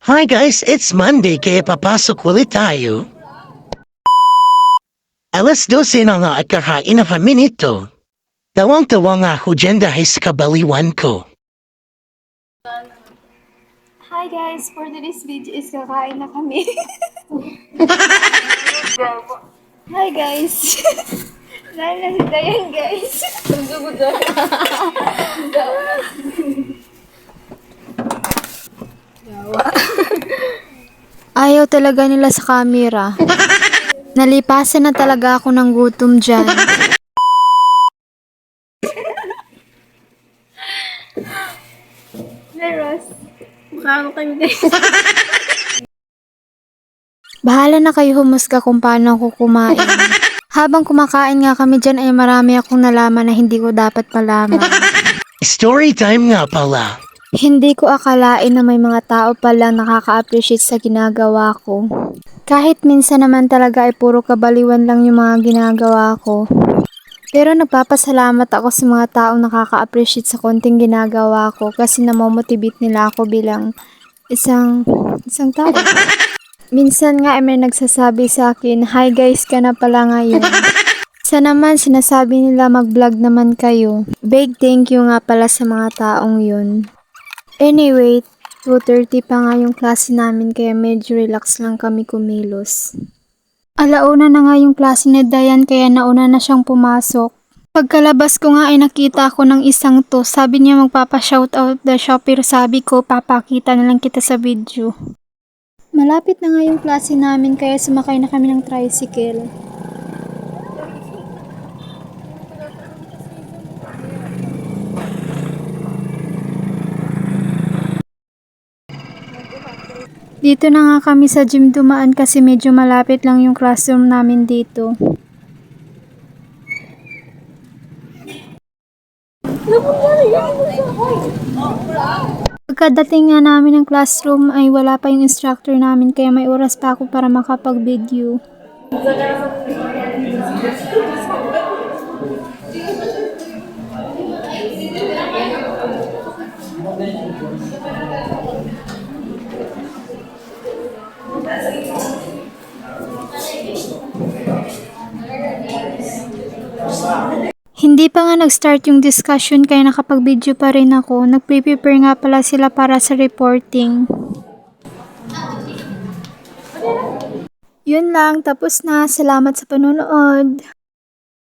Hi guys, it's Monday kaya papasok ulit tayo. Alas 12 na nga at kakain na kami nito. Tawang-tawa nga ako dyan dahil sa kabaliwan ko. Hi guys, for today's video is kakain na kami. Hi guys. Dahil na si Dayan guys. Ayaw talaga nila sa camera. Nalipasan na talaga ako ng gutom dyan. Leros. Mukha mo kami guys. Bahala na kayo humusga kung paano ako kumain. Habang kumakain nga kami dyan ay marami akong nalaman na hindi ko dapat malaman. Story time nga pala. Hindi ko akalain na may mga tao palang nakaka-appreciate sa ginagawa ko. Kahit minsan naman talaga ay puro kabaliwan lang yung mga ginagawa ko. Pero nagpapasalamat ako sa mga taong nakaka-appreciate sa konting ginagawa ko kasi namomotivate nila ako bilang isang tao. Minsan nga ay may nagsasabi sa akin, "Hi guys ka na pala ngayon." Sa naman sinasabi nila mag-vlog naman kayo. Big thank you nga pala sa mga taong yun. Anyway, 2:30 pa nga yung klase namin kaya medyo relax lang kami kumilos. Alauna na nga yung klase ni Dayan kaya nauna na siyang pumasok. Pagkalabas ko nga ay nakita ako ng isang to. Sabi niya magpapa-shoutout daw siya pero sabi ko papakita na lang kita sa video. Malapit na nga yung klase namin kaya sumakay na kami ng tricycle. Dito na nga kami sa gym dumaan kasi medyo malapit lang yung classroom namin dito. Pagkadating nga namin ng classroom ay wala pa yung instructor namin kaya may oras pa ako para makapag-video. Hindi pa nga nag-start yung discussion kaya nakapag-video pa rin ako. Nag-prepare nga pala sila para sa reporting. Yun lang, tapos na. Salamat sa panonood.